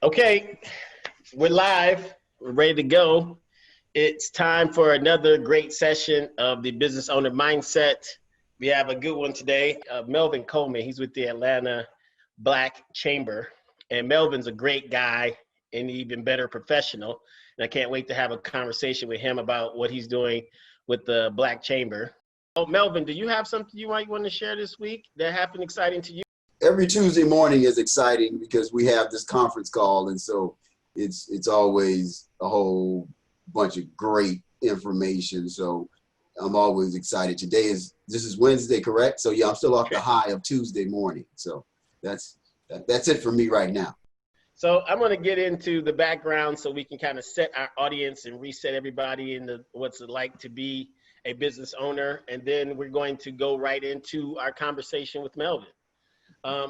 Okay, we're live. We're ready to go. It's time for another great session of the Business Owner Mindset. We have a good one today. Melvin Coleman, he's with the Atlanta Black Chamber. And Melvin's a great guy and even better professional. And I can't wait to have a conversation with him about what he's doing with the Black Chamber. Oh, Melvin, do you have something you might want to share this week that happened exciting to you? Every Tuesday morning is exciting because we have this conference call, and so it's always a whole bunch of great information. So I'm always excited. This is Wednesday, correct? So yeah, I'm still off the high of Tuesday morning. So that's it for me right now. So I'm going to get into the background so we can kind of set our audience and reset everybody in what's it like to be a business owner, and then we're going to go right into our conversation with Melvin.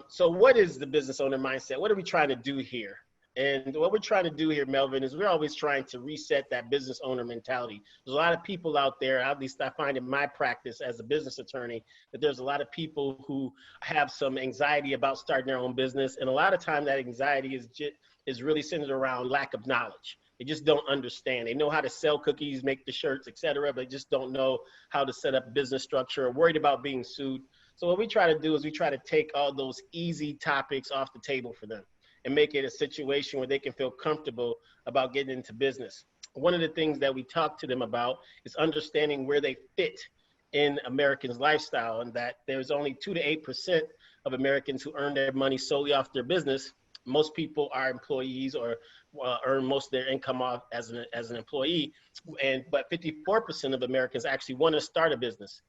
So what is the business owner mindset? What are we trying to do here? And what we're trying to do here, Melvin, is we're always trying to reset that business owner mentality. There's a lot of people out there, at least I find in my practice as a business attorney, that there's a lot of people who have some anxiety about starting their own business. And a lot of time that anxiety is really centered around lack of knowledge. They just don't understand. They know how to sell cookies, make the shirts, et cetera, but they just don't know how to set up business structure or worried about being sued. So what we try to do is we try to take all those easy topics off the table for them and make it a situation where they can feel comfortable about getting into business. One of the things that we talk to them about is understanding where they fit in Americans' lifestyle, and that there's only 2 to 8% of Americans who earn their money solely off their business. Most people are employees or earn most of their income off as an employee, but 54% of Americans actually want to start a business.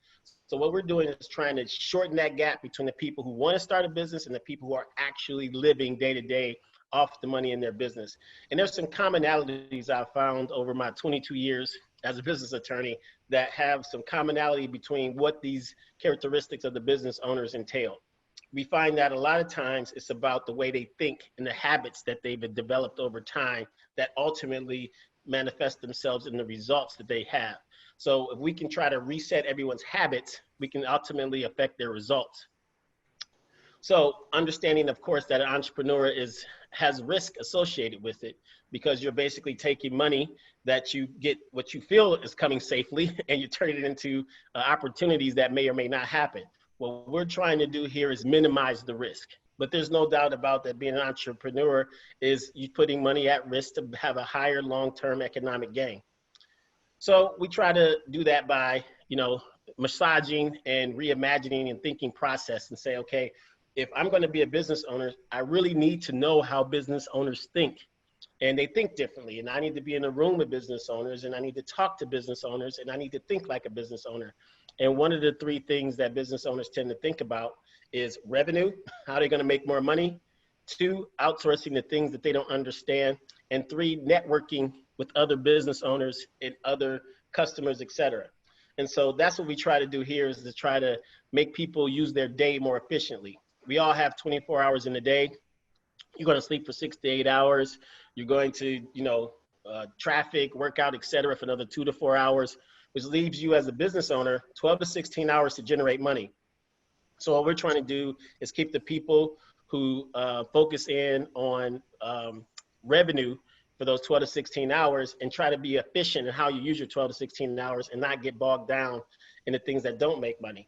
So what we're doing is trying to shorten that gap between the people who want to start a business and the people who are actually living day to day off the money in their business. And there's some commonalities I've found over my 22 years as a business attorney that have some commonality between what these characteristics of the business owners entail. We find that a lot of times it's about the way they think and the habits that they've developed over time that ultimately manifest themselves in the results that they have. So if we can try to reset everyone's habits, we can ultimately affect their results. So understanding, of course, that an entrepreneur has risk associated with it, because you're basically taking money that you get what you feel is coming safely and you turn it into opportunities that may or may not happen. What we're trying to do here is minimize the risk. But there's no doubt about that being an entrepreneur is you putting money at risk to have a higher long-term economic gain. So we try to do that by, massaging and reimagining and thinking process and say, okay, if I'm going to be a business owner, I really need to know how business owners think. And they think differently. And I need to be in a room with business owners, and I need to talk to business owners, and I need to think like a business owner. And one of the 3 things that business owners tend to think about is revenue, how they're going to make more money. 2, outsourcing the things that they don't understand. And 3, networking with other business owners and other customers, et cetera. And so that's what we try to do here, is to try to make people use their day more efficiently. We all have 24 hours in a day. You're going to sleep for 6 to 8 hours. You're going to, traffic, workout, et cetera, for another 2 to 4 hours, which leaves you as a business owner 12 to 16 hours to generate money. So what we're trying to do is keep the people who focus in on revenue for those 12 to 16 hours and try to be efficient in how you use your 12 to 16 hours and not get bogged down in the things that don't make money.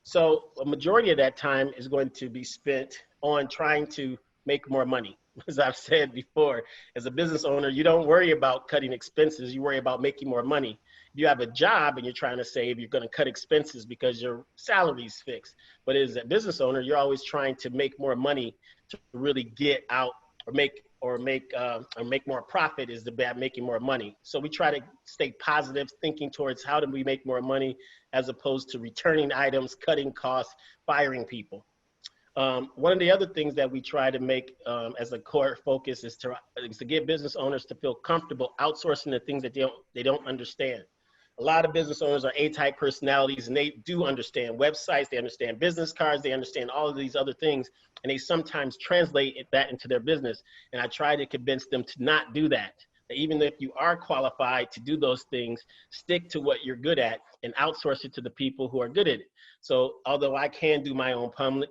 So a majority of that time is going to be spent on trying to make more money. As I've said before, as a business owner, you don't worry about cutting expenses, you worry about making more money. If you have a job and you're trying to save, you're going to cut expenses because your salary is fixed. But as a business owner, you're always trying to make more money to really get out or make more profit is about making more money. So we try to stay positive, thinking towards how do we make more money as opposed to returning items, cutting costs, firing people. One of the other things that we try to make as a core focus is to get business owners to feel comfortable outsourcing the things that they don't understand. A lot of business owners are A-type personalities, and they do understand websites, they understand business cards, they understand all of these other things, and they sometimes translate that into their business. And I try to convince them to not do that. That even if you are qualified to do those things, stick to what you're good at and outsource it to the people who are good at it. So although I can do my own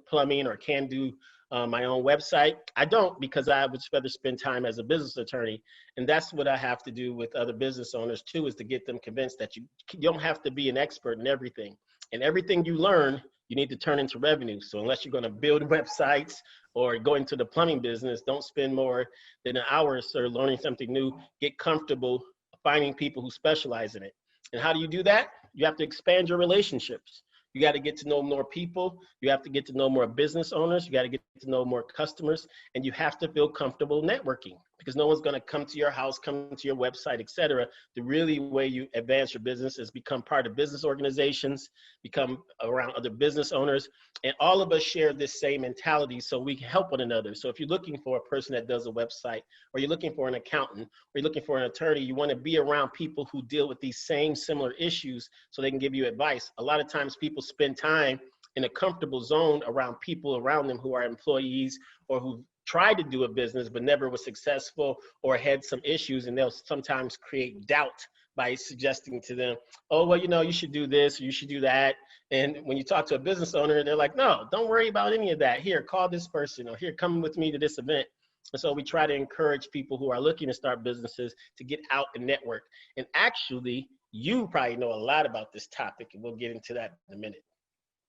plumbing or can do my own website. I don't, because I would rather spend time as a business attorney. And that's what I have to do with other business owners too, is to get them convinced that you don't have to be an expert in everything. And everything you learn, you need to turn into revenue. So unless you're going to build websites or go into the plumbing business, don't spend more than an hour or so learning something new. Get comfortable finding people who specialize in it. And how do you do that? You have to expand your relationships. You got to get to know more people. You have to get to know more business owners. You got to get to know more customers, and you have to feel comfortable networking, because no one's going to come to your house, come to your website, etc. The really way you advance your business is become part of business organizations, become around other business owners, and all of us share this same mentality so we can help one another. So if you're looking for a person that does a website, or you're looking for an accountant, or you're looking for an attorney, you want to be around people who deal with these same similar issues so they can give you advice. A lot of times people spend time in a comfortable zone around people around them who are employees or who tried to do a business but never was successful or had some issues, and they'll sometimes create doubt by suggesting to them, oh, well, you know, you should do this or you should do that. And when you talk to a business owner, they're like, no, don't worry about any of that. Here, call this person, or here, come with me to this event. And so we try to encourage people who are looking to start businesses to get out and network. And actually, you probably know a lot about this topic, and we'll get into that in a minute.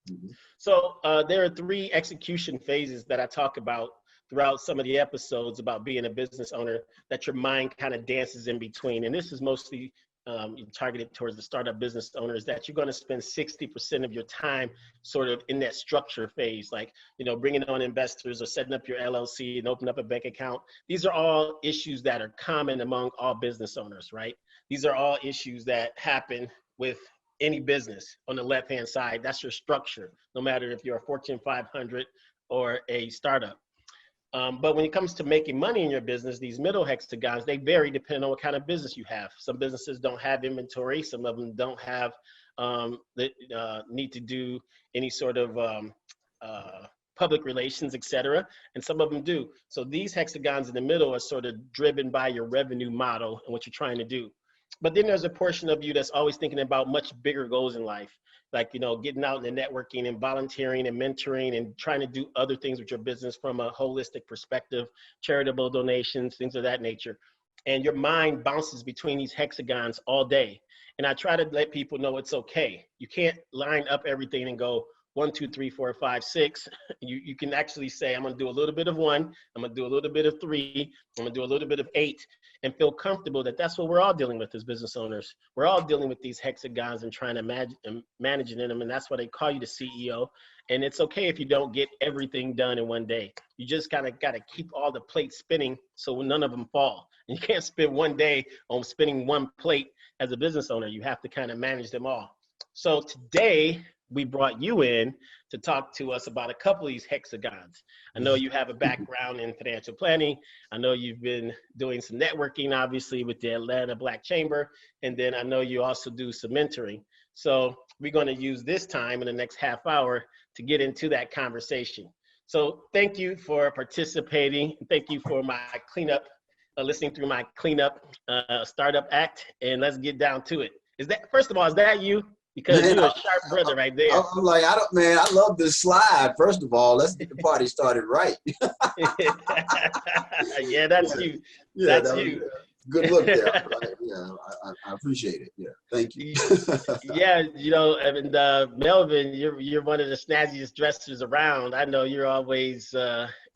Mm-hmm. So there are 3 execution phases that I talk about throughout some of the episodes about being a business owner that your mind kind of dances in between. And this is mostly targeted towards the startup business owners, that you're going to spend 60% of your time sort of in that structure phase, like, you know, bringing on investors or setting up your LLC and open up a bank account. These are all issues that are common among all business owners, right? These are all issues that happen with any business. On the left-hand side, that's your structure, no matter if you're a Fortune 500 or a startup. But when it comes to making money in your business, these middle hexagons, they vary depending on what kind of business you have. Some businesses don't have inventory. Some of them don't have need to do any sort of public relations, etc. And some of them do. So these hexagons in the middle are sort of driven by your revenue model and what you're trying to do. But then there's a portion of you that's always thinking about much bigger goals in life, like, you know, getting out and networking and volunteering and mentoring and trying to do other things with your business from a holistic perspective, charitable donations, things of that nature. And your mind bounces between these hexagons all day. And I try to let people know it's okay. You can't line up everything and go 1, 2, 3, 4, 5, 6. You can actually say, I'm going to do a little bit of 1. I'm going to do a little bit of 3. I'm going to do a little bit of 8, and feel comfortable that that's what we're all dealing with as business owners. We're all dealing with these hexagons and trying to manage in them. And that's why they call you the CEO. And it's okay if you don't get everything done in one day. You just kind of got to keep all the plates spinning so none of them fall. And you can't spend one day on spinning one plate as a business owner. You have to kind of manage them all. So today, we brought you in to talk to us about a couple of these hexagons. I know you have a background in financial planning. I know you've been doing some networking, obviously, with the Atlanta Black Chamber. And then I know you also do some mentoring. So we're going to use this time in the next half hour to get into that conversation. So thank you for participating. Thank you for my cleanup, listening through my cleanup startup act. And let's get down to it. Is that, first of all, is that you? Because man, you're a sharp brother right there. I'm like, I love this slide. First of all, let's get the party started right. Yeah, that's you. Yeah, that's you. Good look there. Right? Yeah, I appreciate it. Yeah, thank you. Yeah, you know, and Melvin, you're one of the snazziest dressers around. I know you're always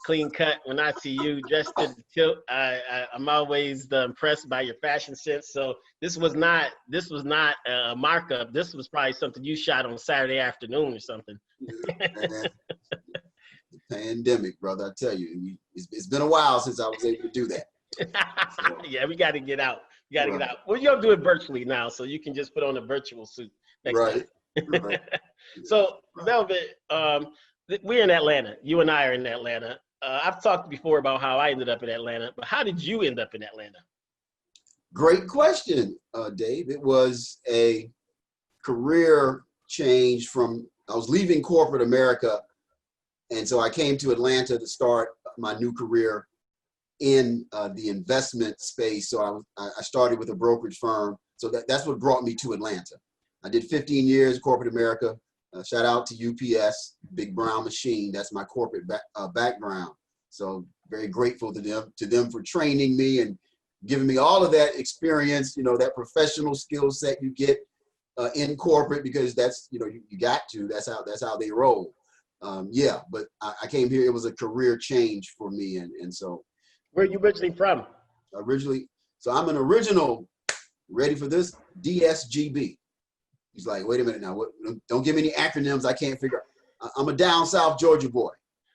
clean cut. When I see you dressed to the tilt, I'm always impressed by your fashion sense. So this was not a markup. This was probably something you shot on Saturday afternoon or something. Yeah, the pandemic, brother. I tell you, it's been a while since I was able to do that. So, yeah, we got to get out. We got to get out. Well, you'll do it virtually now, so you can just put on a virtual suit next time. Right. So, Melvin, we're in Atlanta. You and I are in Atlanta. I've talked before about how I ended up in Atlanta, but how did you end up in Atlanta? Great question, Dave. It was a career change from, I was leaving corporate America, and so I came to Atlanta to start my new career in the investment space. So I started with a brokerage firm. So that's what brought me to Atlanta. I did 15 years corporate America, Shout out to UPS, Big Brown Machine. That's my corporate background. So very grateful to them for training me and giving me all of that experience, that professional skill set you get in corporate, because that's, you got to, that's how they roll. But I came here, it was a career change for me. And so. Where are you originally from? So I'm an original, ready for this, DSGB. He's like, wait a minute now, don't give me any acronyms I can't figure out. I'm a down South Georgia boy.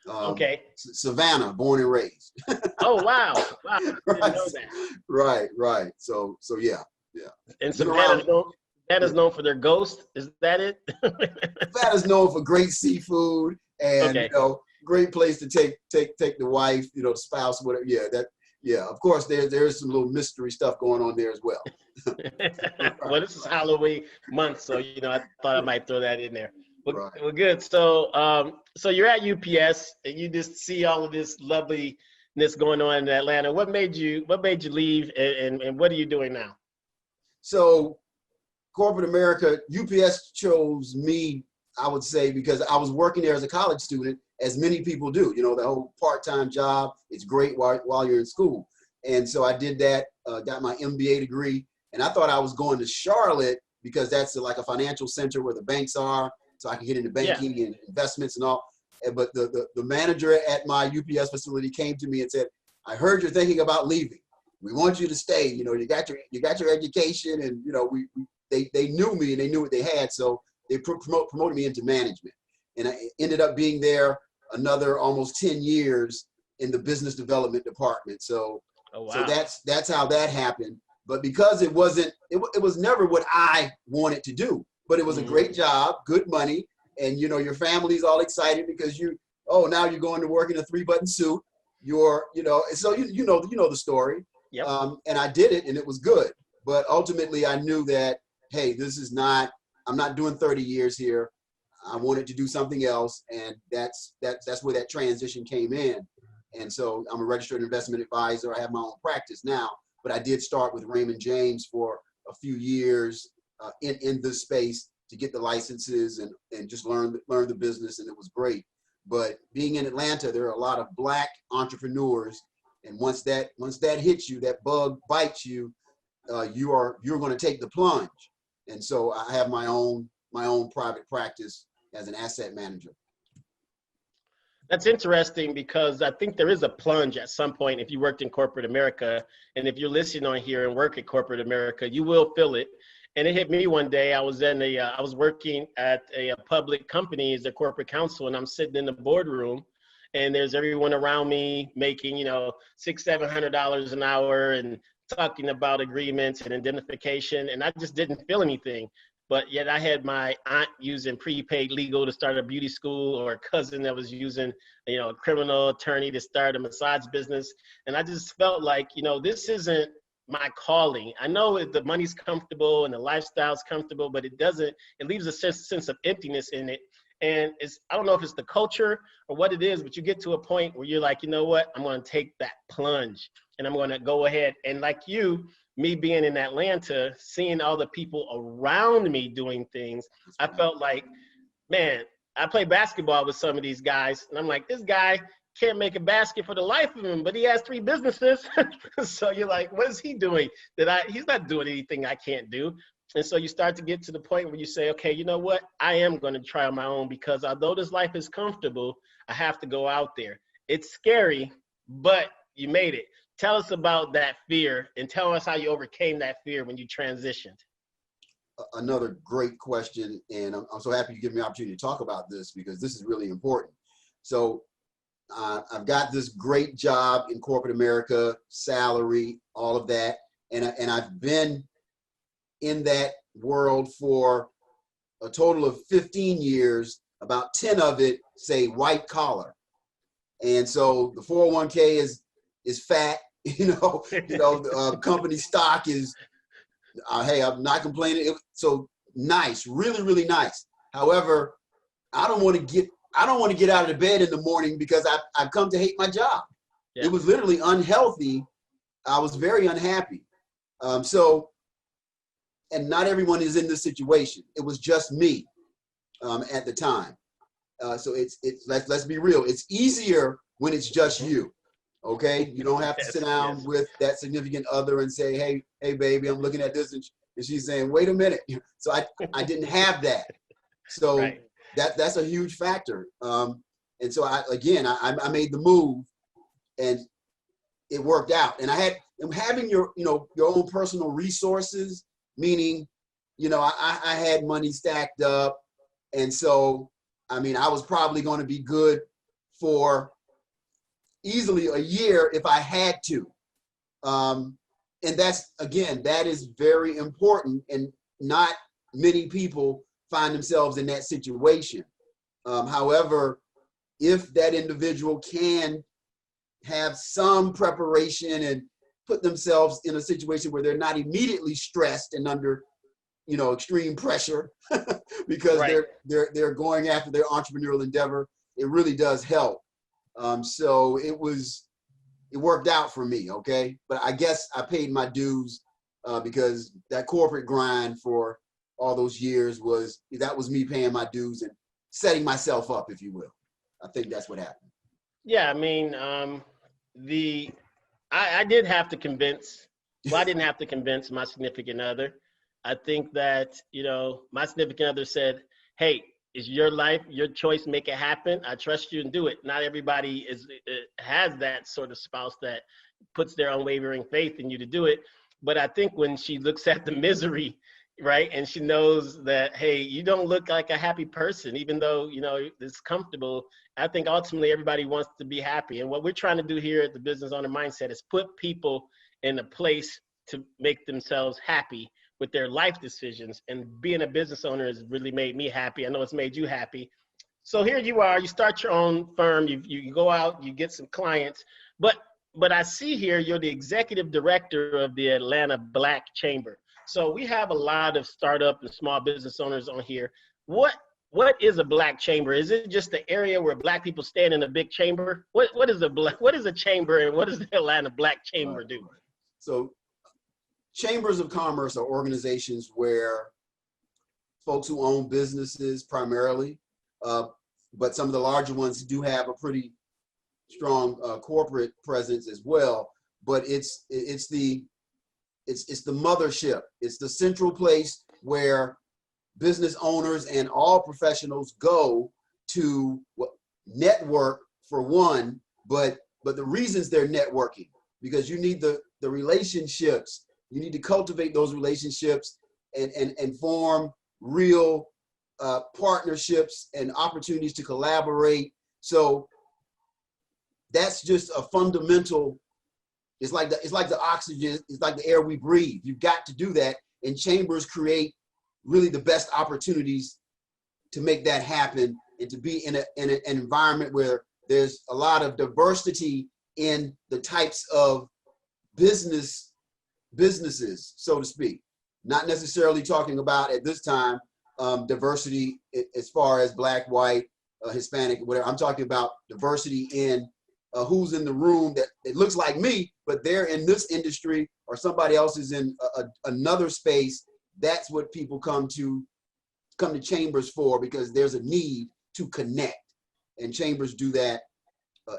Okay. Savannah, born and raised. Oh, wow. Wow. I didn't know that. Right. So yeah. And Savannah's known for their ghost. Is that it? Savannah's known for great seafood and, great place to take the wife, the spouse, whatever. Of course, there's some little mystery stuff going on there as well. Well, this is Halloween month, so I thought I might throw that in there. Right. Well, good. So, so you're at UPS, and you just see all of this loveliness going on in Atlanta. What made you leave, and what are you doing now? So, corporate America, UPS chose me, I would say, because I was working there as a college student, as many people do. The whole part-time job, it's great while you're in school. And so I did that, got my MBA degree, and I thought I was going to Charlotte because that's like a financial center where the banks are, so I could get into banking and investments and all. But the manager at my UPS facility came to me and said, I heard you're thinking about leaving. We want you to stay. You got your education, and they knew me and they knew what they had, so they promoted me into management. And I ended up being there another almost 10 years in the business development department. So, So that's how that happened. But because it was never what I wanted to do, but it was a great job, good money. And, your family's all excited because now you're going to work in a 3-button suit. So you know the story. Yep. And I did it and it was good. But ultimately I knew that, hey, I'm not doing 30 years here. I wanted to do something else, and that's where that transition came in. And so I'm a registered investment advisor. I have my own practice now, but I did start with Raymond James for a few years in this space to get the licenses and just learn the business, and it was great. But being in Atlanta, there are a lot of Black entrepreneurs, and once that hits you, that bug bites you, you're going to take the plunge. And so I have my own private practice as an asset manager. That's interesting, because I think there is a plunge at some point if you worked in corporate America, and if you're listening on here and work at corporate America, you will feel it. And it hit me one day. I was working at a public company as a corporate counsel, and I'm sitting in the boardroom, and there's everyone around me making, $600-700 an hour and talking about agreements and indemnification, and I just didn't feel anything. But yet I had my aunt using prepaid legal to start a beauty school, or a cousin that was using, a criminal attorney to start a massage business. And I just felt like, this isn't my calling. I know the money's comfortable and the lifestyle's comfortable, but it leaves a sense of emptiness in it. And I don't know if it's the culture or what it is, but you get to a point where you're like, you know what, I'm going to take that plunge and I'm going to go ahead. And like you, me being in Atlanta, seeing all the people around me doing things, I felt like, man, I play basketball with some of these guys, and I'm like, this guy can't make a basket for the life of him, but he has 3 businesses. So you're like, what is he doing? He's not doing anything I can't do. And so you start to get to the point where you say, okay, you know what? I am going to try on my own, because although this life is comfortable, I have to go out there. It's scary, but you made it. Tell us about that fear, and tell us how you overcame that fear when you transitioned. Another great question, and I'm so happy you give me the opportunity to talk about this, because this is really important. So I've got this great job in corporate America, salary, all of that, and I've been in that world for a total of 15 years, about 10 of it, say, white collar. And so the 401k is fat, the company stock is, hey, I'm not complaining. So nice, really, really nice. However, I don't want to get out of the bed in the morning because I've come to hate my job. Yeah. It was literally unhealthy. I was very unhappy. And not everyone is in this situation. It was just me. at the time. So let's be real. It's easier when it's just you. Okay, you don't have to sit down with that significant other and say, hey, baby, I'm looking at this, and she's saying, wait a minute. So I didn't have that. So Right. that's a huge factor. And so I made the move, and it worked out. And having your own personal resources, meaning, I had money stacked up, and so I was probably going to be good for easily a year if I had to. And that is very important, and not many people find themselves in that situation. However, if that individual can have some preparation and put themselves in a situation where they're not immediately stressed and under extreme pressure because Right. they're going after their entrepreneurial endeavor, it really does help. So it worked out for me. Okay, but I guess I paid my dues because that corporate grind for all those years was me paying my dues and setting myself up, if you will. I think that's what happened. Yeah, I did have to convince. Well, I didn't have to convince my significant other. I think that, my significant other said, hey, it's your life, your choice, make it happen. I trust you and do it. Not everybody has that sort of spouse that puts their unwavering faith in you to do it. But I think when she looks at the misery, right, and she knows that, hey, you don't look like a happy person, even though, it's comfortable. I think ultimately everybody wants to be happy. And what we're trying to do here at the Business Owner Mindset is put people in a place to make themselves happy with their life decisions. And being a business owner has really made me happy. I know it's made you happy. So here you are, you start your own firm, you go out, you get some clients, but I see here you're the executive director of the Atlanta Black Chamber. So we have a lot of startup and small business owners on here. What is a Black Chamber? Is it just the area where Black people stand in a big chamber? What is a chamber, and what does the Atlanta Black Chamber do? So chambers of commerce are organizations where folks who own businesses primarily, but some of the larger ones do have a pretty strong corporate presence as well. But it's the mothership. It's the central place where business owners and all professionals go to network, for one, but the reasons they're networking, because you need the relationships. You need to cultivate those relationships and form real partnerships and opportunities to collaborate. So that's just a fundamental. It's like the oxygen. It's like the air we breathe. You've got to do that, and chambers create really the best opportunities to make that happen, and to be in an environment where there's a lot of diversity in the types of businesses, so to speak. Not necessarily talking about at this time diversity as far as Black, white, Hispanic, whatever. I'm talking about diversity in who's in the room that it looks like me, but they're in this industry, or somebody else is in another space. That's what people come to chambers for, because there's a need to connect, and chambers do that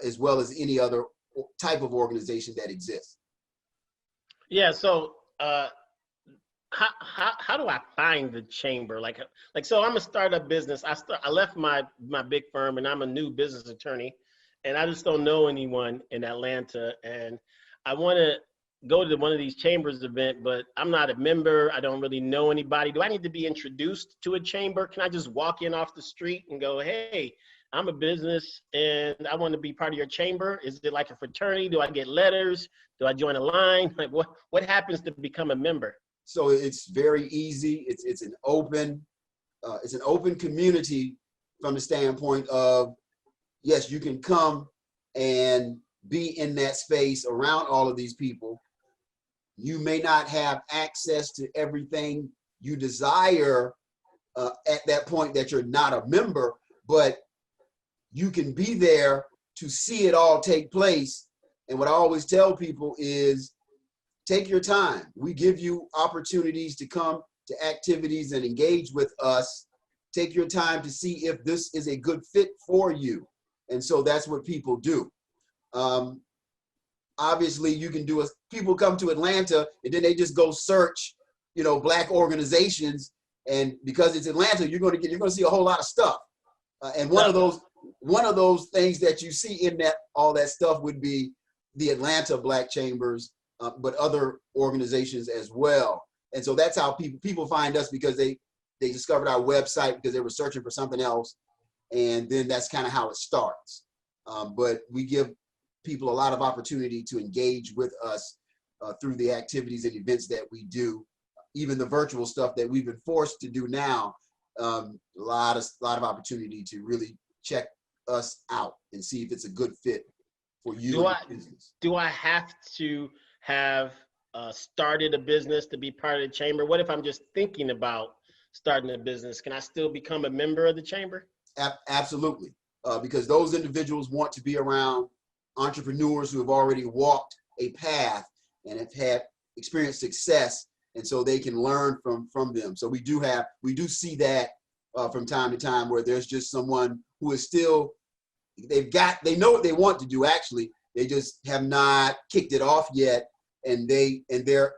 as well as any other type of organization that exists. Yeah. So how do I find the chamber? Like so I'm a startup business. I left my big firm, and I'm a new business attorney, and I just don't know anyone in Atlanta, and I want to go to one of these chambers event, but I'm not a member. I don't really know anybody. Do I need to be introduced to a chamber? Can I just walk in off the street and go, hey, I'm a business and I want to be part of your chamber? Is it like a fraternity? Do I get letters? Do I join a line? Like what happens to become a member? So it's very easy. It's an open community from the standpoint of, yes, you can come and be in that space around all of these people. You may not have access to everything you desire at that point that you're not a member, but you can be there to see it all take place. And what I always tell people is, take your time. We give you opportunities to come to activities and engage with us, Take your time to see if this is a good fit for you. And so that's what people do. Obviously, you can do people come to Atlanta and then they just go search, Black organizations. And because it's Atlanta, you're going to see a whole lot of stuff. And one of those things that you see in all that stuff would be the Atlanta Black Chambers, but other organizations as well. And so that's how people find us, because they discovered our website because they were searching for something else. And then that's kind of how it starts. But we give people a lot of opportunity to engage with us through the activities and events that we do, even the virtual stuff that we've been forced to do now. A lot of opportunity to really check us out and see if it's a good fit for you and your business. Do I have to have started a business to be part of the chamber? What if I'm just thinking about starting a business? Can I still become a member of the chamber? Absolutely, because those individuals want to be around entrepreneurs who have already walked a path and have had experienced success, and so they can learn from them. So we do see that from time to time, where there's just someone who is still, they know what they want to do, actually, they just have not kicked it off yet, and they're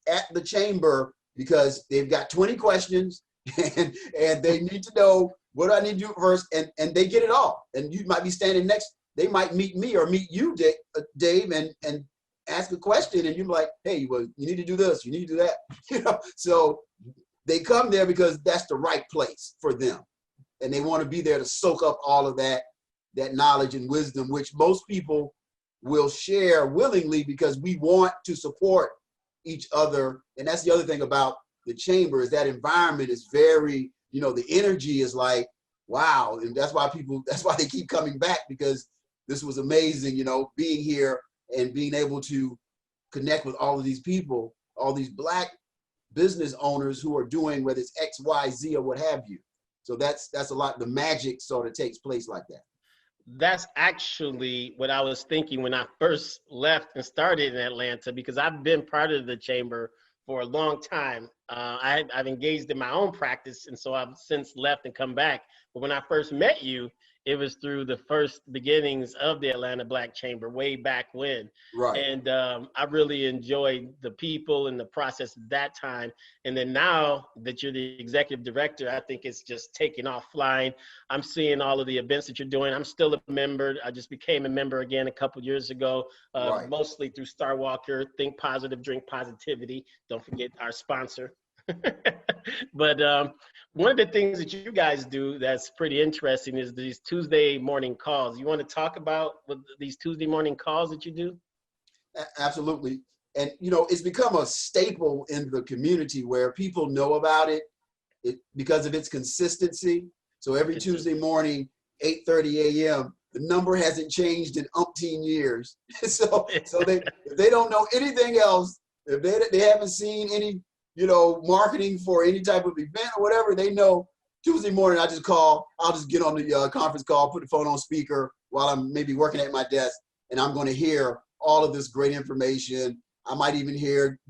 at the chamber because they've got 20 questions and they need to know, what do I need to do first? And they get it all. And you might be standing next, they might meet me or meet you, Dave, and ask a question, and you're like, hey, well, you need to do this, you need to do that. So they come there because that's the right place for them. And they want to be there to soak up all of that knowledge and wisdom, which most people will share willingly, because we want to support each other. And that's the other thing about the chamber, is that environment is very, the energy is like, wow. And that's why they keep coming back, because this was amazing, being here and being able to connect with all of these people, all these Black business owners who are doing, whether it's X, Y, Z, or what have you. So that's a lot. The magic sort of takes place like that. That's actually what I was thinking when I first left and started in Atlanta, because I've been part of the chamber for a long time. I've engaged in my own practice, and so I've since left and come back. But when I first met you, it was through the first beginnings of the Atlanta Black Chamber way back when. Right. And I really enjoyed the people and the process at that time. And then now that you're the executive director, I think it's just taking off flying. I'm seeing all of the events that you're doing. I'm still a member. I just became a member again a couple years ago, right. Mostly through Star Walker, Think Positive, Drink Positivity. Don't forget our sponsor. But one of the things that you guys do that's pretty interesting is these Tuesday morning calls. You want to talk about these Tuesday morning calls that you do? Absolutely. And, it's become a staple in the community where people know about it because of its consistency. So every Tuesday morning, 8:30 a.m., the number hasn't changed in umpteen years. so if they don't know anything else, if they haven't seen any marketing for any type of event or whatever, they know Tuesday morning I'll just get on the conference call, put the phone on speaker while I'm maybe working at my desk, and I'm going to hear all of this great information. I might even hear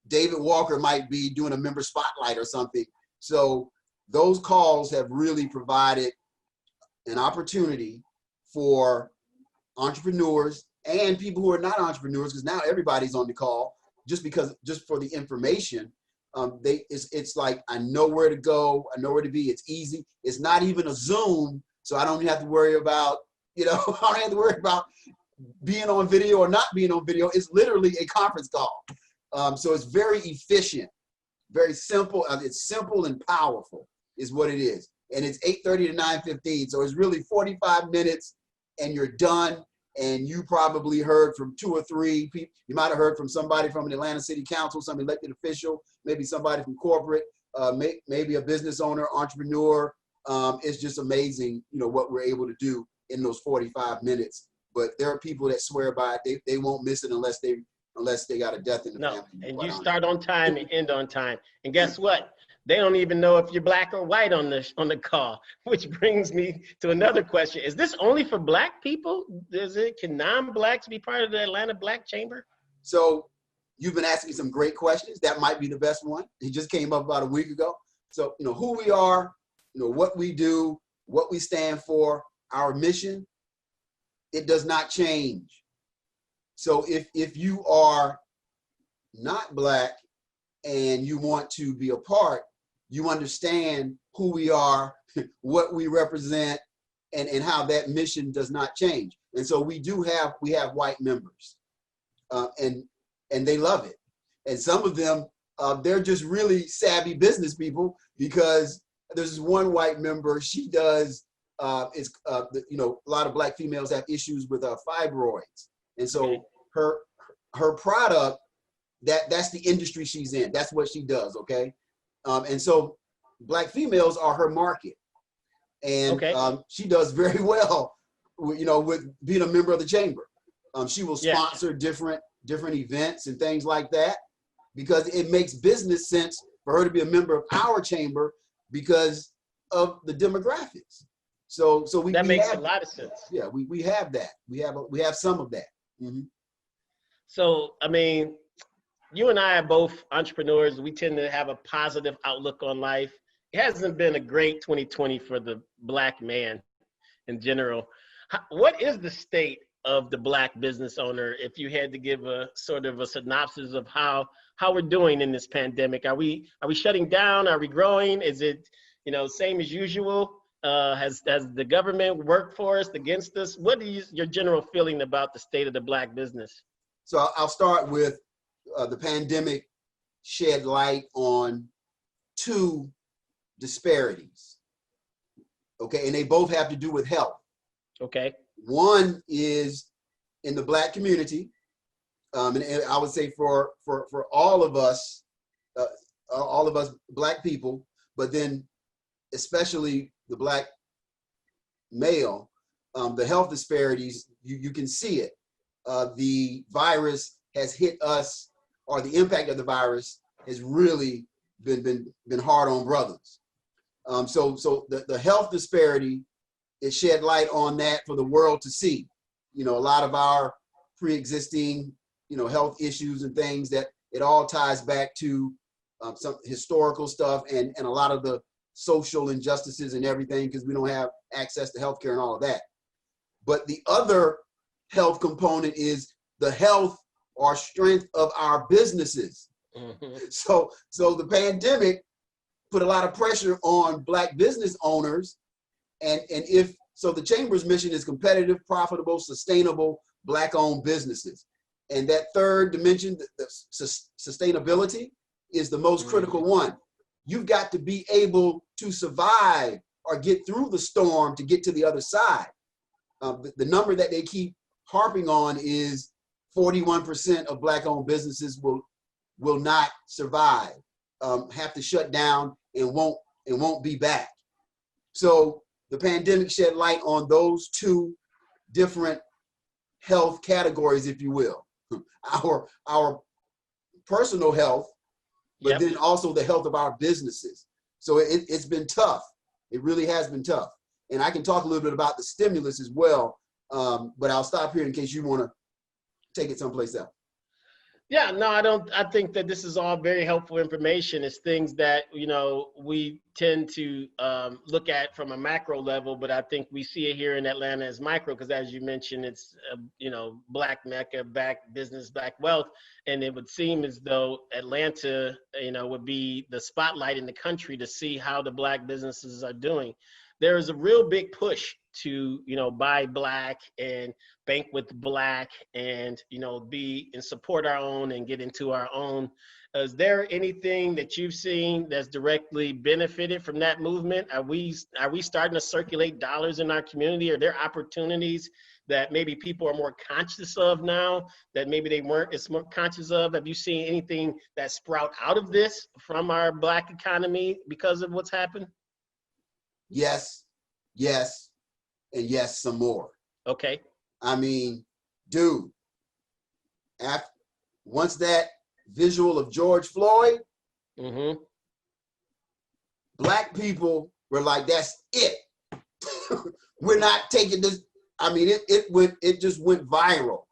David Walker might be doing a member spotlight or something. So those calls have really provided an opportunity for entrepreneurs and people who are not entrepreneurs, because now everybody's on the call, just for the information. It's like, I know where to go, I know where to be. It's easy. It's not even a Zoom, so I don't have to worry about, I don't have to worry about being on video or not being on video. It's literally a conference call. So it's very efficient, very simple. It's simple and powerful is what it is. And it's 8:30 to 9:15. So it's really 45 minutes and you're done. And you probably heard from 2 or 3 people. You might have heard from somebody from an Atlanta City Council, some elected official, maybe somebody from corporate, maybe a business owner, entrepreneur. It's just amazing, what we're able to do in those 45 minutes. But there are people that swear by it. They won't miss it unless they got a death in the family. And you start on time and end on time. And guess what? They don't even know if you're Black or white on the call, which brings me to another question. Is this only for Black people? Can non-Blacks be part of the Atlanta Black Chamber? So you've been asking me some great questions. That might be the best one. It just came up about a week ago. So, who we are, what we do, what we stand for, our mission, it does not change. So if you are not Black and you want to be a part, you understand who we are, what we represent, and how that mission does not change. And so we have white members, and they love it. And some of them, they're just really savvy business people, because there's this one white member. She does, a lot of Black females have issues with fibroids, and so her product, that's the industry she's in. That's what she does. Okay, and so Black females are her market, and she does very well, with being a member of the chamber. She will sponsor different events and things like that, because it makes business sense for her to be a member of our chamber because of the demographics. So that makes a lot of sense. Yeah, we have that. We have some of that. Mm-hmm. So, I mean, you and I are both entrepreneurs. We tend to have a positive outlook on life. It hasn't been a great 2020 for the Black man in general. What is the state of the Black business owner, if you had to give a sort of a synopsis of how we're doing in this pandemic? Are we shutting down? Are we growing? Is it, same as usual? Has the government worked for us, against us? What is your general feeling about the state of the Black business? So I'll start with the pandemic shed light on two disparities. Okay, and they both have to do with health. Okay. One is in the Black community, and I would say for all of us Black people, but then especially the Black male, the health disparities, you can see it. The virus has hit us, or the impact of the virus has really been hard on brothers. So the health disparity, it shed light on that for the world to see. A lot of our pre-existing, health issues and things, that it all ties back to some historical stuff and a lot of the social injustices and everything, because we don't have access to healthcare and all of that. But the other health component is the health or strength of our businesses. Mm-hmm. So the pandemic put a lot of pressure on Black business owners. And if so, the Chamber's mission is competitive, profitable, sustainable, Black-owned businesses. And that third dimension, the sustainability, is the most critical one. You've got to be able to survive or get through the storm to get to the other side. The number that they keep harping on is 41% of Black-owned businesses will not survive, have to shut down and won't be back. So the pandemic shed light on those two different health categories, if you will. Our personal health, but then also the health of our businesses. So it's been tough. It really has been tough. And I can talk a little bit about the stimulus as well, but I'll stop here in case you want to take it someplace else. Yeah, no, I think that this is all very helpful information. It's things that, we tend to look at from a macro level, but I think we see it here in Atlanta as micro, because as you mentioned, it's, Black Mecca, Black business, Black wealth. And it would seem as though Atlanta, would be the spotlight in the country to see how the Black businesses are doing. There is a real big push to, buy Black and bank with Black and, be and support our own and get into our own. Is there anything that you've seen that's directly benefited from that movement? Are we starting to circulate dollars in our community? Are there opportunities that maybe people are more conscious of now that maybe they weren't as more conscious of? Have you seen anything that sprout out of this from our Black economy because of what's happened? Yes, and yes, some more. Okay. I mean, dude, once that visual of George Floyd, Black people were like, that's it. We're not taking this. I mean, it just went viral.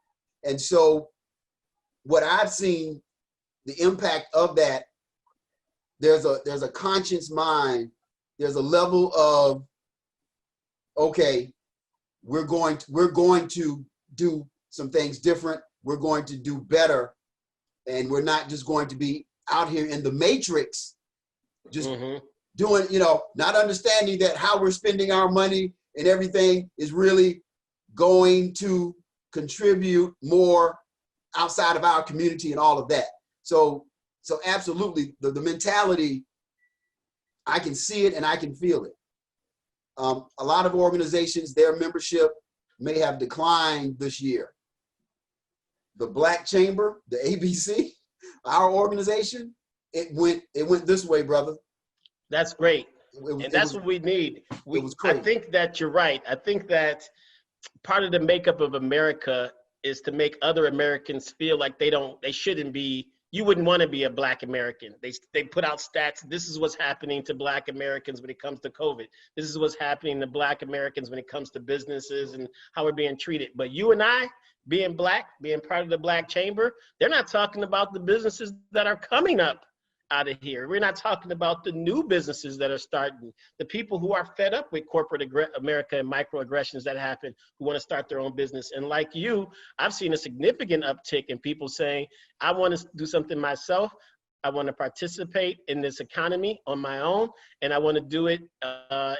And so what I've seen, the impact of that, there's a conscious mind there's a level of, okay, we're going to do some things different. We're going to do better. And we're not just going to be out here in the matrix, just doing, not understanding that how we're spending our money and everything is really going to contribute more outside of our community and all of that. So absolutely, the mentality, I can see it and I can feel it. A lot of organizations, their membership may have declined this year. The Black Chamber, the ABC, our organization, it went this way, brother. That's great. And that's what we need. I think that you're right. I think that part of the makeup of America is to make other Americans feel like they shouldn't be. You wouldn't want to be a Black American. They put out stats. This is what's happening to Black Americans when it comes to COVID. This is what's happening to Black Americans when it comes to businesses and how we're being treated. But you and I, being Black, being part of the Black Chamber, they're not talking about the businesses that are coming up out of here. We're not talking about the new businesses that are starting, the people who are fed up with corporate America and microaggressions that happen, who want to start their own business. And like you, I've seen a significant uptick in people saying, I want to do something myself. I want to participate in this economy on my own, and I want to do it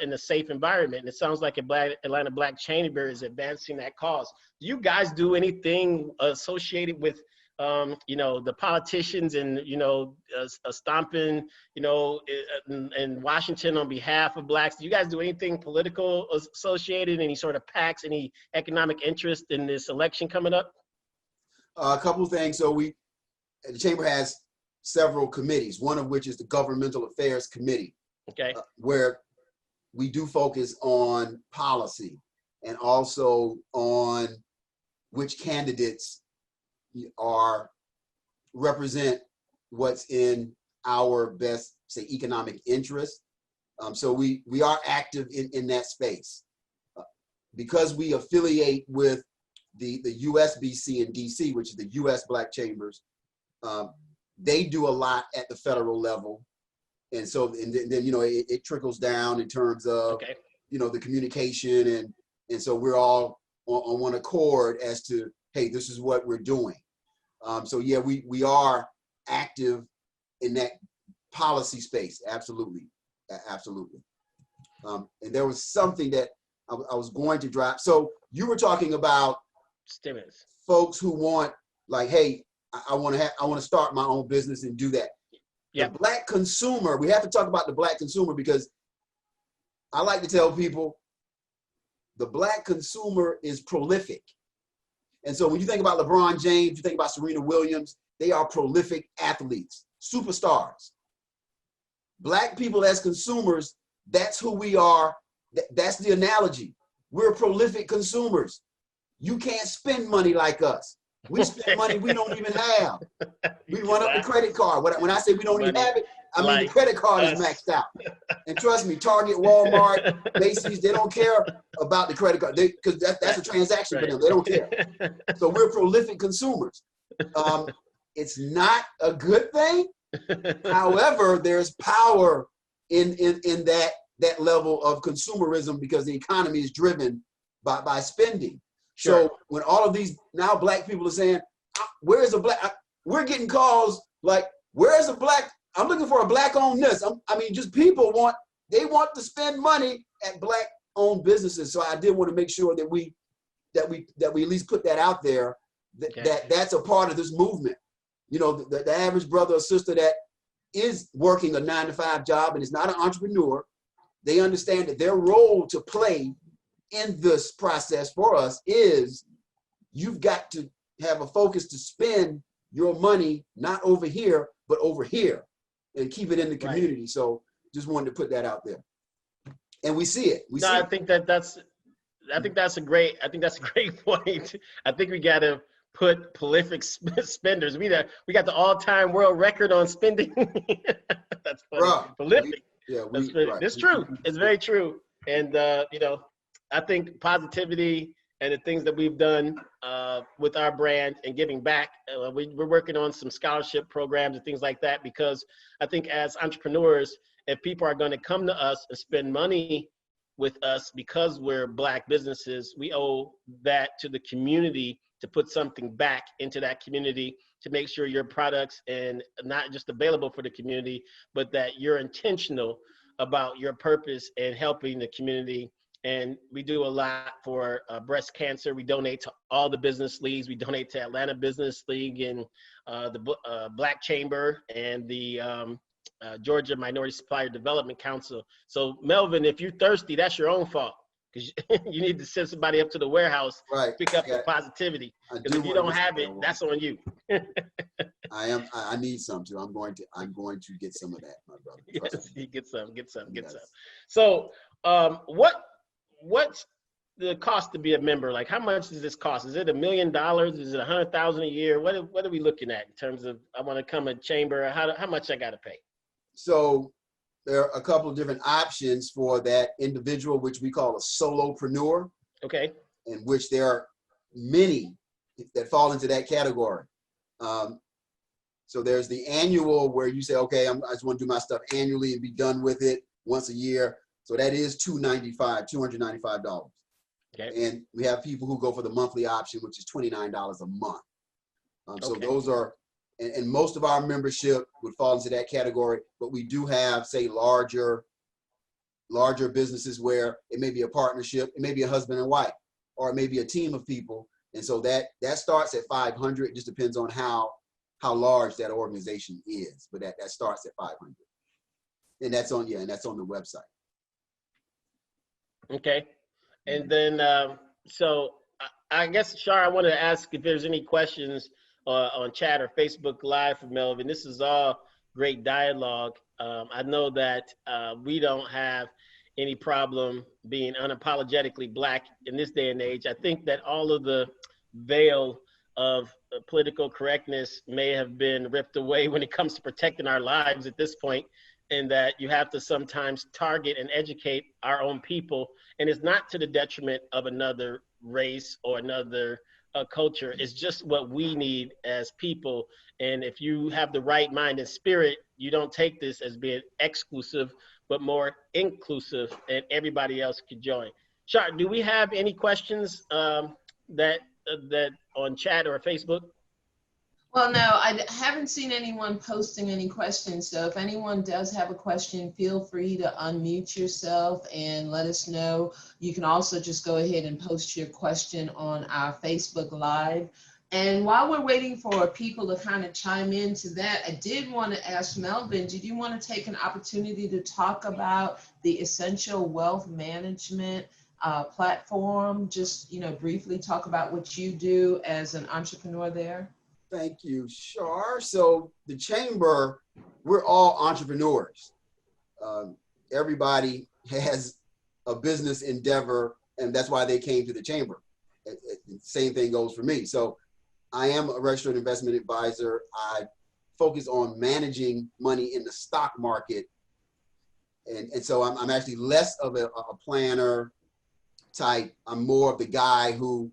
in a safe environment. And it sounds like Atlanta Black Chamber is advancing that cause. Do you guys do anything associated with the politicians and, stomping, in Washington on behalf of Blacks? Do you guys do anything political associated, any sort of PACs, any economic interest in this election coming up? A couple of things. So the Chamber has several committees, one of which is the Governmental Affairs Committee, where we do focus on policy and also on which candidates represent what's in our best, say, economic interest. So we are active in that space. Because we affiliate with the USBC in DC, which is the US Black Chambers, they do a lot at the federal level. And so, and then it trickles down in terms of, the communication. And so we're all on one accord as to, hey, this is what we're doing. So yeah, we are active in that policy space. Absolutely. Absolutely. And there was something that I was going to drop. So you were talking about stimulus, folks who want, like, hey, I want to start my own business and do that. The Black consumer, we have to talk about the Black consumer, because I like to tell people the Black consumer is prolific. And so when you think about LeBron James, you think about Serena Williams, they are prolific athletes, superstars. Black people as consumers, that's who we are. That's the analogy. We're prolific consumers. You can't spend money like us. We spend money we don't even have. We run up the credit card. When I say we don't even have it, I mean the credit card is maxed out. And trust me, Target, Walmart, Macy's, they don't care about the credit card, because that's a transaction for them. They don't care. So we're prolific consumers. It's not a good thing. However, there's power in that level of consumerism, because the economy is driven by spending. So when all of these now Black people are saying, where's a Black? We're getting calls like, where's a Black? I'm looking for a Black-owned this. I mean, just people want to spend money at Black-owned businesses. So I did want to make sure that we at least put that out there. That's a part of this movement. The average brother or sister that is working a 9-to-5 job and is not an entrepreneur, they understand that their role to play in this process for us is, you've got to have a focus to spend your money not over here but over here, and keep it in the community. So just wanted to put that out there, and we see it. I think that's a great point. I think we got to put prolific spenders. We got the all-time world record on spending. That's funny. Bruh, prolific. It's true. It's very true. And I think positivity and the things that we've done with our brand and giving back, we're working on some scholarship programs and things like that, because I think as entrepreneurs, if people are going to come to us and spend money with us because we're Black businesses, we owe that to the community to put something back into that community to make sure your products and not just available for the community, but that you're intentional about your purpose and helping the community. And we do a lot for breast cancer. We donate to all the business leagues. We donate to Atlanta Business League and the Black Chamber and the Georgia Minority Supplier Development Council. So Melvin, if you're thirsty, that's your own fault, because you need to send somebody up to the warehouse, right, pick up the positivity. Because if you don't have it, that's on you. I need some too. I'm going to get some of that, my brother. Yes, you get some. So what's the cost to be a member? Like, how much does this cost? Is it $1 million? Is it $100,000 a year? What are we looking at in terms of, I want to come a chamber? How much I got to pay? So there are a couple of different options for that individual, which we call a solopreneur. Okay. In which there are many that fall into that category. So there's the annual, where you say, okay, I just want to do my stuff annually and be done with it once a year. So that is $295. Okay. And we have people who go for the monthly option, which is $29 a month. So Okay. those are, and most of our membership would fall into that category, but we do have, say, larger businesses where it may be a partnership, it may be a husband and wife, or it may be a team of people. And so that starts at 500. It just depends on how large that organization is, but that starts at 500. And that's on, and that's on the website. Okay. And then, so I guess, Shar, I wanted to ask if there's any questions on chat or Facebook Live for Melvin. This is all great dialogue. I know that we don't have any problem being unapologetically Black in this day and age. I think that all of the veil of political correctness may have been ripped away when it comes to protecting our lives at this point, and that you have to sometimes target and educate our own people. And it's not to the detriment of another race or another culture. It's just what we need as people. And if you have the right mind and spirit, you don't take this as being exclusive, but more inclusive, and everybody else could join. Shar, do we have any questions that on chat or Facebook? Well, no, I haven't seen anyone posting any questions. So if anyone does have a question, feel free to unmute yourself and let us know. You can also just go ahead and post your question on our Facebook Live. And while we're waiting for people to kind of chime into that, I did want to ask Melvin, did you want to take an opportunity to talk about the Essential Wealth Management platform? Just, briefly talk about what you do as an entrepreneur there. Thank you, Shar. So the Chamber, we're all entrepreneurs. Everybody has a business endeavor, and that's why they came to the Chamber. Same thing goes for me. So I am a registered investment advisor. I focus on managing money in the stock market. And so I'm actually less of a planner type. I'm more of the guy who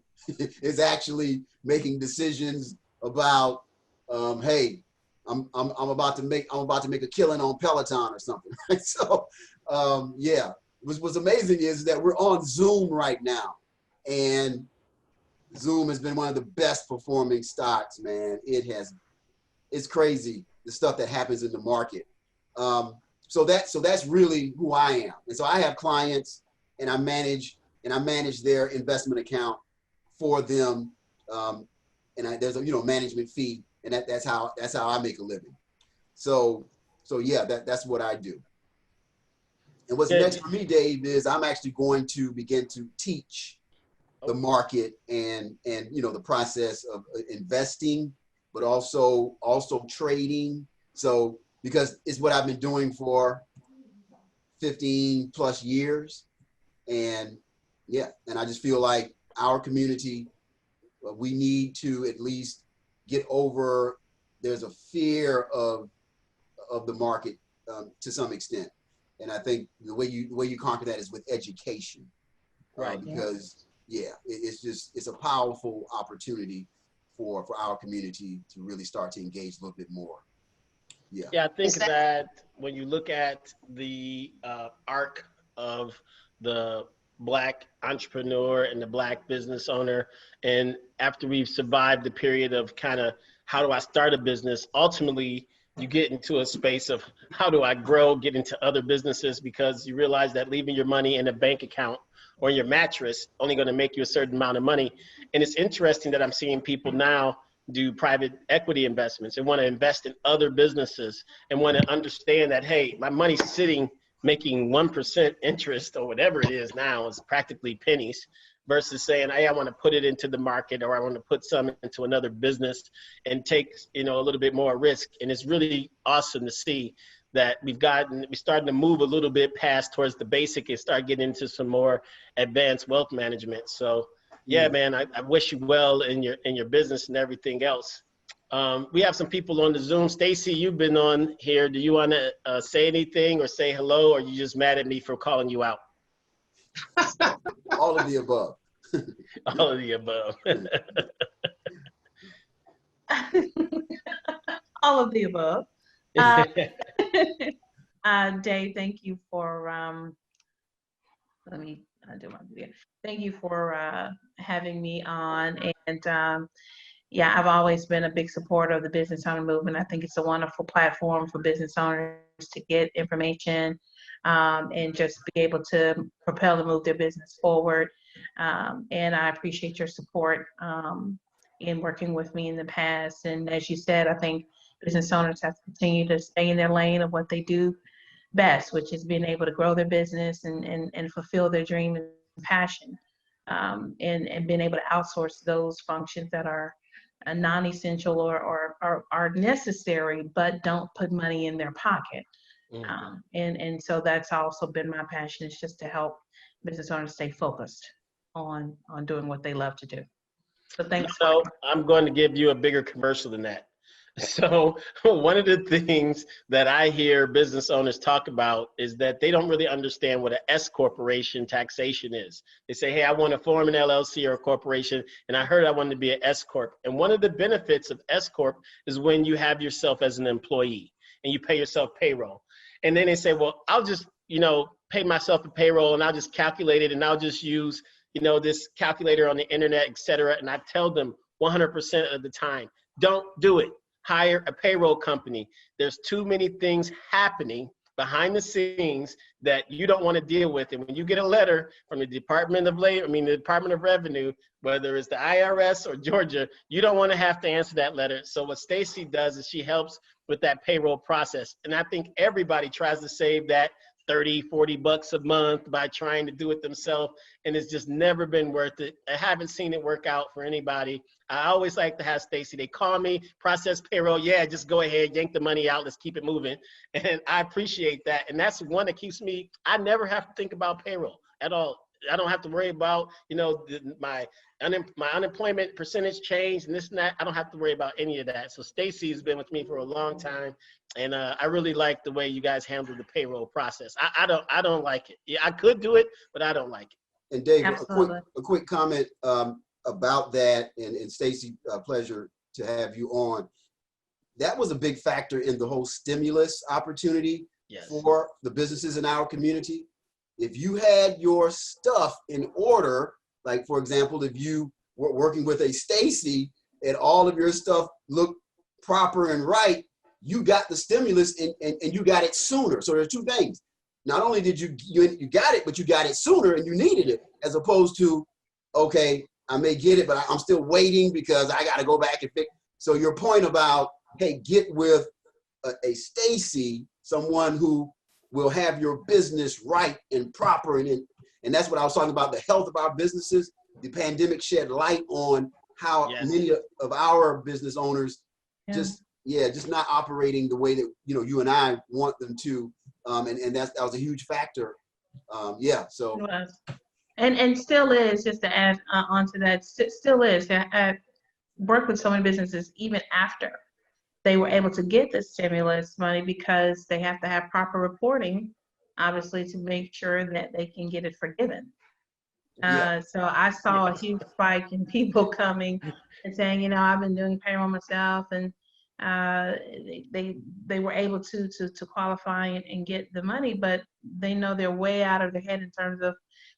is actually making decisions about, hey, I'm about to make a killing on Peloton or something. Right? So yeah, what's amazing is that we're on Zoom right now, and Zoom has been one of the best performing stocks, man. It's crazy the stuff that happens in the market. So that's really who I am. And so I have clients, and I manage their investment account for them. And there's a management fee, and that's how I make a living. So yeah, that's what I do. And what's next for me, Dave, is I'm actually going to begin to teach the market and the process of investing, but also trading. So because it's what I've been doing for 15 plus years, and yeah, and I just feel like our community, we need to at least get over, there's a fear of the market to some extent. And I think the way you conquer that is with education. Right. Because yeah, it's a powerful opportunity for our community to really start to engage a little bit more. Yeah. Yeah, I think Is that that when you look at the arc of the Black entrepreneur and the Black business owner, and after we've survived the period of kind of how do I start a business, ultimately you get into a space of how do I grow, get into other businesses, because you realize that leaving your money in a bank account or in your mattress only going to make you a certain amount of money. And it's interesting that I'm seeing people now do private equity investments and want to invest in other businesses and want to understand that, hey, my money's sitting making 1% interest or whatever it is now, is practically pennies, versus saying, hey, I want to put it into the market, or I want to put some into another business and take, a little bit more risk. And it's really awesome to see that we're starting to move a little bit past towards the basic and start getting into some more advanced wealth management. So yeah, Mm. man, I wish you well in your business and everything else. We have some people on the Zoom. Stacy, you've been on here. Do you want to say anything or say hello, or are you just mad at me for calling you out? All of the above. All of the above. All of the above. Dave, thank you for let me do my video. Thank you for having me on. And yeah, I've always been a big supporter of the business owner movement. I think it's a wonderful platform for business owners to get information and just be able to propel and move their business forward. And I appreciate your support in working with me in the past. And as you said, I think business owners have to continue to stay in their lane of what they do best, which is being able to grow their business and fulfill their dream and passion, and being able to outsource those functions that are non-essential or are necessary but don't put money in their pocket. And so that's also been my passion, is just to help business owners stay focused on doing what they love to do. So thanks. So I'm going to give you a bigger commercial than that. So one of the things that I hear business owners talk about is that they don't really understand what an S corporation taxation is. They say, hey, I want to form an LLC or a corporation, and I heard I wanted to be an S corp. And one of the benefits of S corp is when you have yourself as an employee and you pay yourself payroll. And then they say, well, I'll just, pay myself a payroll, and I'll just calculate it, and I'll just use, this calculator on the internet, et cetera. And I tell them 100% of the time, don't do it. Hire a payroll company. There's too many things happening behind the scenes that you don't want to deal with. And when you get a letter from the Department of the Department of Revenue, whether it's the IRS or Georgia, you don't want to have to answer that letter. So what Stacy does is she helps with that payroll process. And I think everybody tries to save that 30, 40 bucks a month by trying to do it themselves. And it's just never been worth it. I haven't seen it work out for anybody. I always like to have Stacy. They call me, process payroll. Yeah, just go ahead, yank the money out. Let's keep it moving. And I appreciate that. And that's one that keeps me, I never have to think about payroll at all. I don't have to worry about, my unemployment percentage change and this and that. I don't have to worry about any of that. So Stacy has been with me for a long time. And I really like the way you guys handle the payroll process. I don't like it. Yeah, I could do it, but I don't like it. And Dave, Absolutely. a quick comment about that. And Stacy, pleasure to have you on. That was a big factor in the whole stimulus opportunity for the businesses in our community. If you had your stuff in order, like for example, if you were working with a Stacy and all of your stuff looked proper and right, you got the stimulus and you got it sooner. So there's two things. Not only did you got it, but you got it sooner and you needed it, as opposed to, okay, I may get it, but I'm still waiting because I got to go back and fix. So your point about, hey, get with a Stacy, someone who will have your business right and proper. And that's what I was talking about, the health of our businesses. The pandemic shed light on how many of our business owners just not operating the way that, you and I want them to. And that was a huge factor. So. It was. And still is, just to add onto that, still is. I work with so many businesses even after they were able to get the stimulus money, because they have to have proper reporting, obviously, to make sure that they can get it forgiven. So I saw a huge spike in people coming and saying, I've been doing payroll myself, and they were able to qualify and get the money, but they know they're way out of their head in terms of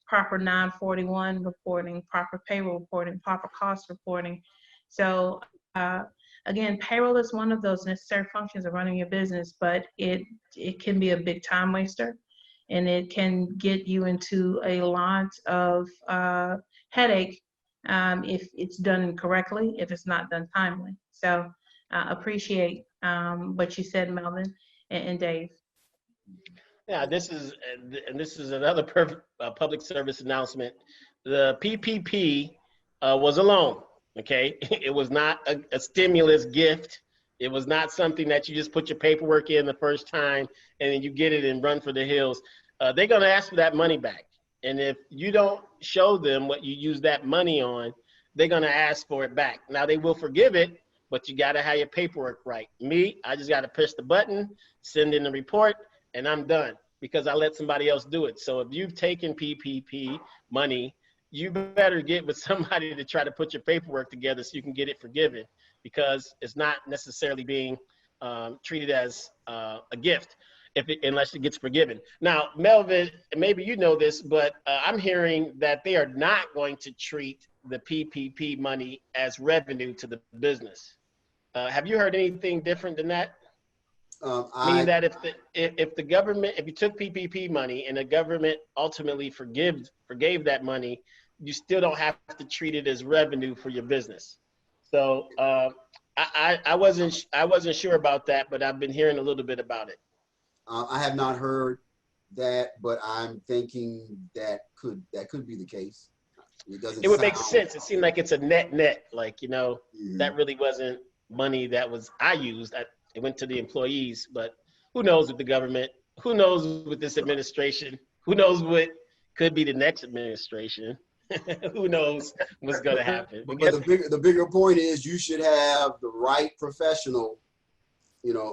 proper 941 reporting, proper payroll reporting, proper cost reporting. So again, payroll is one of those necessary functions of running your business, but it can be a big time waster, and it can get you into a lot of headache if it's done incorrectly, if it's not done timely. So appreciate what you said, Melvin and Dave. Yeah, this is another public service announcement. The PPP was a loan. Okay, it was not a stimulus gift. It was not something that you just put your paperwork in the first time and then you get it and run for the hills. They're going to ask for that money back, and if you don't show them what you use that money on, they're going to ask for it back. Now they will forgive it, but you got to have your paperwork right. Me, I just got to push the button, send in the report, and I'm done because I let somebody else do it. So if you've taken PPP money, you better get with somebody to try to put your paperwork together so you can get it forgiven, because it's not necessarily being treated as a gift unless it gets forgiven. Now, Melvin, maybe you know this, but I'm hearing that they are not going to treat the PPP money as revenue to the business. Have you heard anything different than that? Meaning that if the government, if you took PPP money and the government ultimately forgave that money, you still don't have to treat it as revenue for your business. So I wasn't sure about that, but I've been hearing a little bit about it. I have not heard that, but I'm thinking that could be the case. It would make sense. It seemed like it's a net, like, that really wasn't money that I used. It went to the employees, but who knows with the government? Who knows with this administration? Who knows what could be the next administration? Who knows what's going to happen? But the bigger point is you should have the right professional,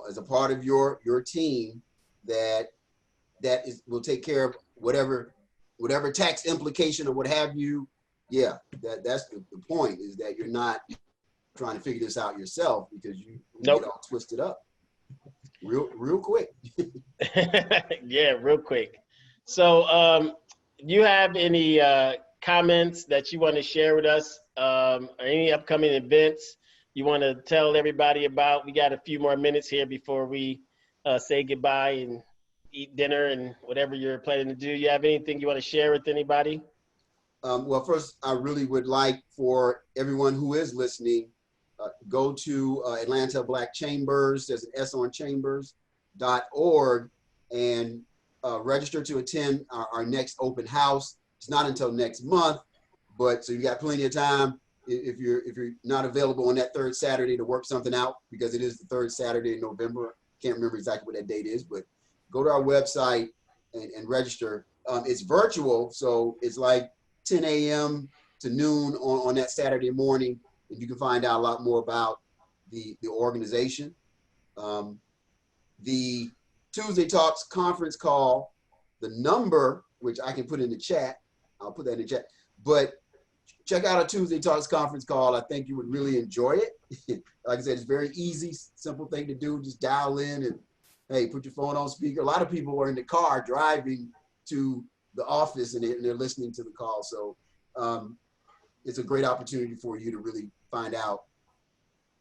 as a part of your team that will take care of whatever tax implication or what have you. Yeah, that's the point, is that you're not trying to figure this out yourself, because you get all twisted up real quick. Yeah, real quick. So you have any comments that you want to share with us, or any upcoming events you want to tell everybody about? We got a few more minutes here before we say goodbye and eat dinner and whatever you're planning to do. You have anything you want to share with anybody? Well, first, I really would like for everyone who is listening, go to Atlanta Black Chambers. There's an S on chambers.org, and register to attend our next open house. It's not until next month, but so you got plenty of time if you're not available on that third Saturday to work something out, because it is the third Saturday in November. Can't remember exactly what that date is, but go to our website and register. It's virtual, so it's like 10 a.m. to noon on that Saturday morning, and you can find out a lot more about the organization. The Tuesday Talks conference call, the number, which I can put in the chat, I'll put that in the chat, but check out a Tuesday Talks conference call. I think you would really enjoy it. Like I said, it's very easy, simple thing to do. Just dial in and, hey, put your phone on speaker. A lot of people are in the car driving to the office and they're listening to the call. So it's a great opportunity for you to really find out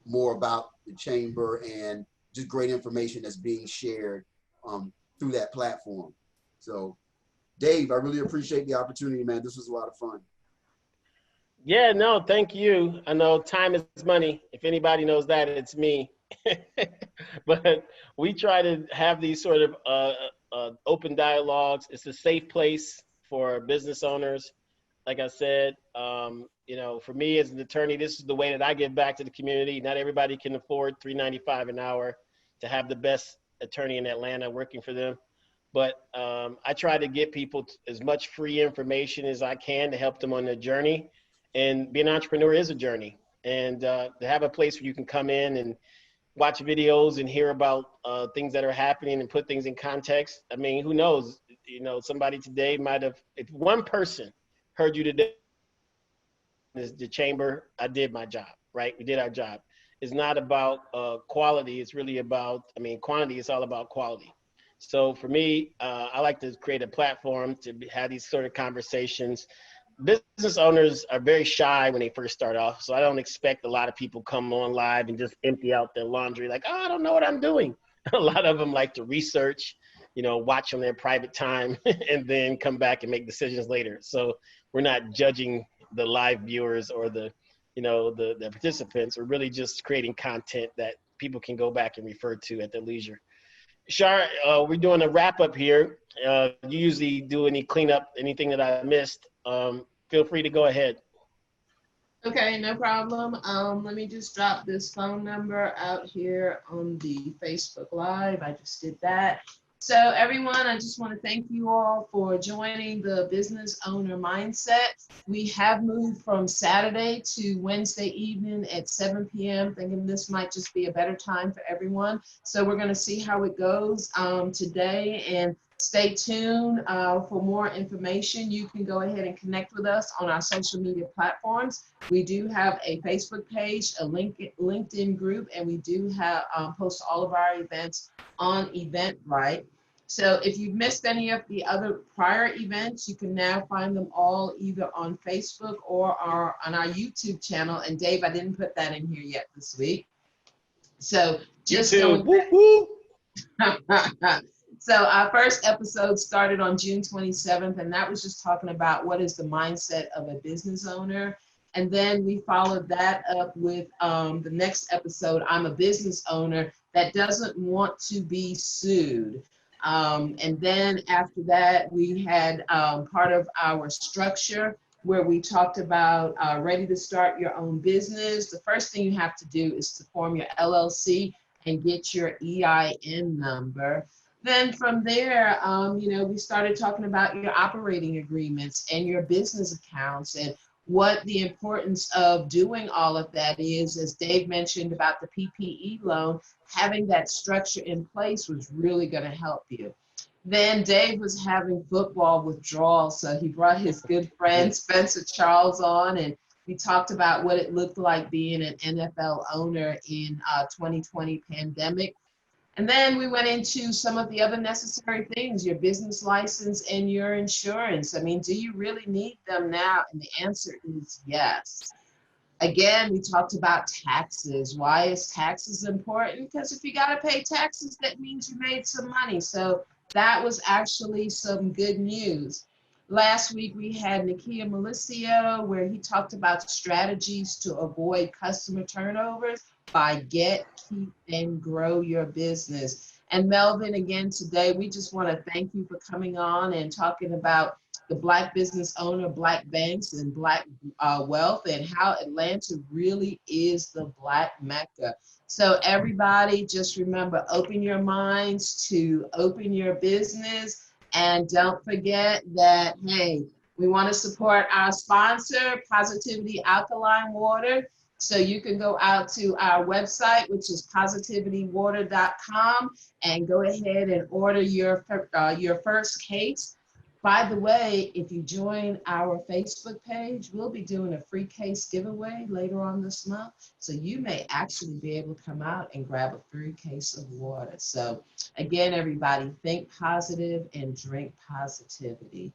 more about the chamber and just great information that's being shared through that platform. So Dave, I really appreciate the opportunity, man. This was a lot of fun. Yeah, no, thank you. I know time is money. If anybody knows that, it's me. But we try to have these sort of open dialogues. It's a safe place for business owners. Like I said, for me as an attorney, this is the way that I give back to the community. Not everybody can afford $3.95 an hour to have the best attorney in Atlanta working for them. But I try to get people as much free information as I can to help them on their journey. And being an entrepreneur is a journey. And to have a place where you can come in and watch videos and hear about things that are happening and put things in context. I mean, who knows? Somebody today might have, if one person heard you today, the chamber, I did my job, right? We did our job. is not about quality. It's really about, I mean, quantity is all about quality. So for me, I like to create a platform to have these sort of conversations. Business owners are very shy when they first start off. So I don't expect a lot of people come on live and just empty out their laundry like, oh, I don't know what I'm doing. A lot of them like to research, you know, watch on their private time and then come back and make decisions later. So we're not judging the live viewers or the, you know, the participants. We're really just creating content that people can go back and refer to at their leisure. Shar, we're doing a wrap up here. You usually do any cleanup, anything that I missed. Feel free to go ahead. Okay, no problem. Let me just drop this phone number out here on the Facebook Live. I just did that. So everyone, I just want to thank you all for joining the Business Owner Mindset. We have moved from Saturday to Wednesday evening at 7 p.m. Thinking this might just be a better time for everyone. So we're going to see how it goes today, and stay tuned for more information. You can go ahead and connect with us on our social media platforms. We do have a Facebook page, a LinkedIn group, and we do have post all of our events on Eventbrite. So if you've missed any of the other prior events, you can now find them all either on Facebook or on our YouTube channel. And Dave, I didn't put that in here yet this week. So just YouTube. Woo, going So our first episode started on June 27th, and that was just talking about what is the mindset of a business owner. And then we followed that up with the next episode, I'm a business owner that doesn't want to be sued. And then after that, we had part of our structure where we talked about ready to start your own business. The first thing you have to do is to form your LLC and get your EIN number. Then from there, you know, we started talking about your operating agreements and your business accounts and what the importance of doing all of that is. As Dave mentioned about the PPE loan, having that structure in place was really going to help you. Then Dave was having football withdrawal, so he brought his good friend Spencer Charles on, and we talked about what it looked like being an NFL owner in 2020 pandemic. And then we went into some of the other necessary things, your business license and your insurance. I mean, do you really need them now? And the answer is yes. Again, we talked about taxes. Why is taxes important? Because if you got to pay taxes, that means you made some money. So that was actually some good news. Last week, we had Nikia Malicio, where he talked about strategies to avoid customer turnovers by get, keep, and grow your business. And Melvin, again, today, we just want to thank you for coming on and talking about the Black business owner, Black banks, and Black wealth, and how Atlanta really is the Black Mecca. So everybody, just remember, open your minds to open your business. And don't forget that, hey, we want to support our sponsor, Positivity Alkaline Water. So you can go out to our website, which is positivitywater.com, and go ahead and order your first case. By the way, if you join our Facebook page, we'll be doing a free case giveaway later on this month. So you may actually be able to come out and grab a free case of water. So again, everybody, think positive and drink positivity.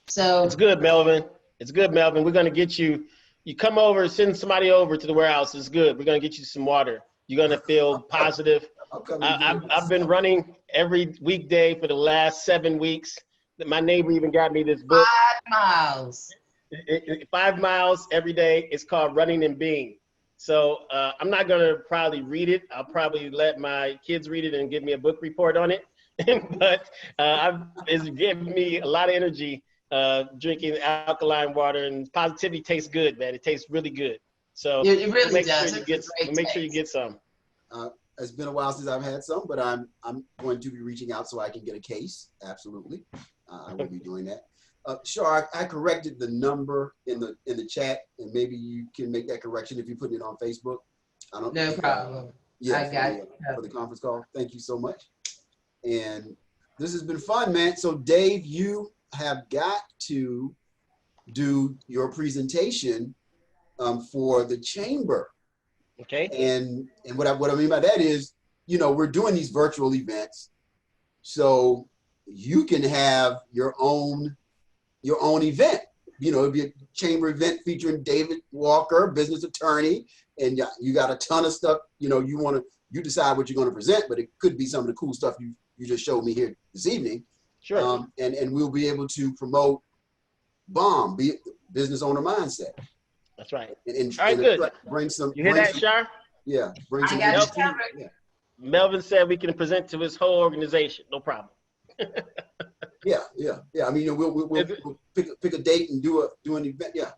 So it's good, Melvin. It's good, Melvin. We're going to get you. You come over, send somebody over to the warehouse. It's good. We're going to get you some water. You're going to feel positive. I've been running every weekday for the last 7 weeks. My neighbor even got me this book. 5 miles. 5 miles every day. It's called Running and Being. So I'm not going to probably read it. I'll probably let my kids read it and give me a book report on it. But it's given me a lot of energy drinking alkaline water, and positivity tastes good, man. It tastes really good. So it really does. Make sure you get some. It's been a while since I've had some, but I'm going to be reaching out so I can get a case. Absolutely. I will be doing that. Sure, I corrected the number in the chat, and maybe you can make that correction if you put it on Facebook. No problem. Yeah, I got it. For the conference call. Thank you so much. And this has been fun, man. So Dave, you have got to do your presentation for the chamber. Okay. And what I mean by that is, we're doing these virtual events, so you can have your own event. It'd be a chamber event featuring David Walker, business attorney, and you got a ton of stuff. You decide what you're going to present, but it could be some of the cool stuff you just showed me here this evening. Sure. And we'll be able to promote BOM, business owner mindset. That's right. And All right, good. Bring some. You hear that, Shar? Yeah. Bring some. I got energy. you covered. Yeah. Melvin said we can present to his whole organization. No problem. Yeah. I mean, we'll pick a date and do an event. Yeah.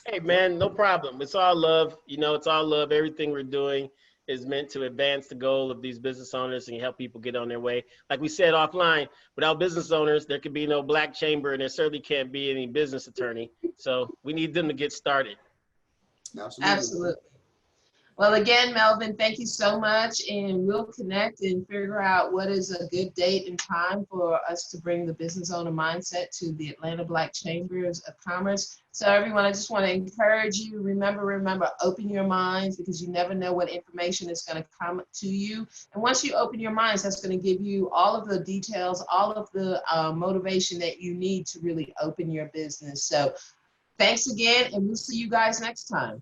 Hey, man, no problem. It's all love. It's all love. Everything we're doing is meant to advance the goal of these business owners and help people get on their way. Like we said offline, without business owners, there could be no Black Chamber, and there certainly can't be any business attorney. So we need them to get started. Absolutely. Well, again, Melvin, thank you so much, and we'll connect and figure out what is a good date and time for us to bring the business owner mindset to the Atlanta Black Chambers of Commerce. So everyone, I just want to encourage you, remember, open your minds, because you never know what information is going to come to you. And once you open your minds, that's going to give you all of the details, all of the motivation that you need to really open your business. So thanks again, and we'll see you guys next time.